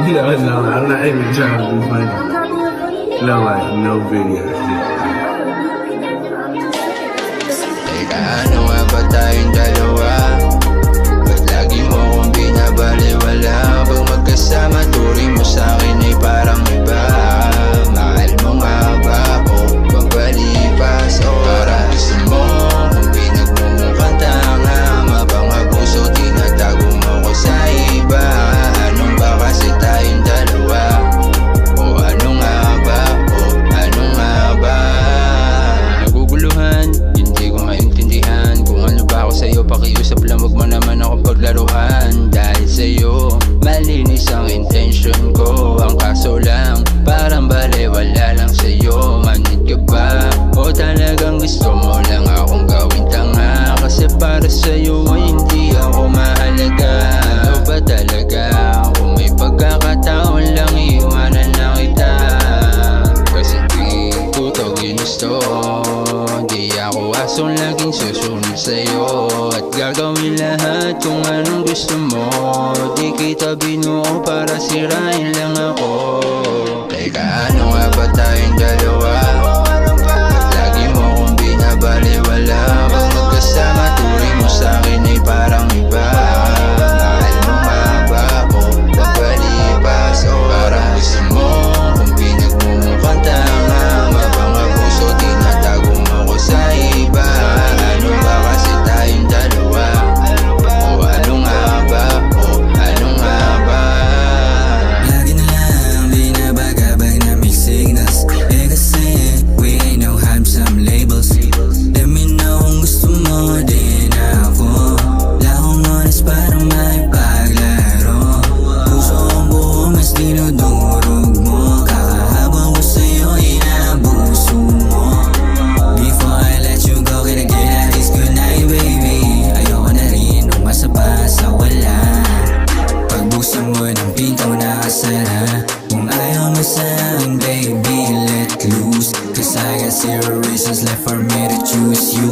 No, I'm not even trying to be funny. No, like, no video. Teka, ano nga ba tayong dalawa? Ba't lagi mo kong binabaliwala? Pag magkasama, turing mo sa'kin ay parang iba. Mahal mo nga ba o pagbalipas? O parang gusto mo kung pinagmumukhang tanga? Mapangabuso, tinatago mo ko sa iba. Anong ba kasi tayong dalawa? O ano nga ba? O ano nga ba? Naguguluhan, hindi ko maintindihan kung ano ba ako sa'yo. Pakiusap lang, wag mo naman ako paglaruan. Dahil sa'yo, malinis ang intention ko. Ang kaso lang, parang baliwala lang sa'yo. Manid ka ba? O talagang gusto mo lang akong gawin tanga? Kasi para sa'yo ay hindi ako mahalaga. Ano ba talaga? Kung may pagkakataon lang, iiwanan na kita. Kasi di ko to ginusto. Di ako asong laging susunod sa'yo. At gagawin lahat kung anong gusto mo. Di kita binuo para sirain lang ako. Teka, ano nga ba tayong dalawa? Ba't lagi mo kong binabaliwala? Pag magkasama, turing mo sa'kin ay parang iba. Mahal mo nga ba o pagbalipas? O parang gusto mo kung pinagmumukhang tanga? Mapangabuso, tinatago mo ko sa iba. Ano ba kasi tayong dalawa? O ano nga ba? O ano nga ba? Lagi na lang binabagabag na mixed signals. Eh kasi we ain't no hype, some labels. Let me know kung gusto mo din ako. Lakong honest para may paglaro. Puso kong buo, mas dinudurog mo. Kakahabang ko sa'yo, inaabuso mo. Before I let you go, kinagina is good night, baby. Ayoko na rin umasa pa sa wala. Pagbusan mo ng pinto nakasara. Kung ayaw mo sa akin, baby, let loose. Cause I got zero reasons left for me to choose you.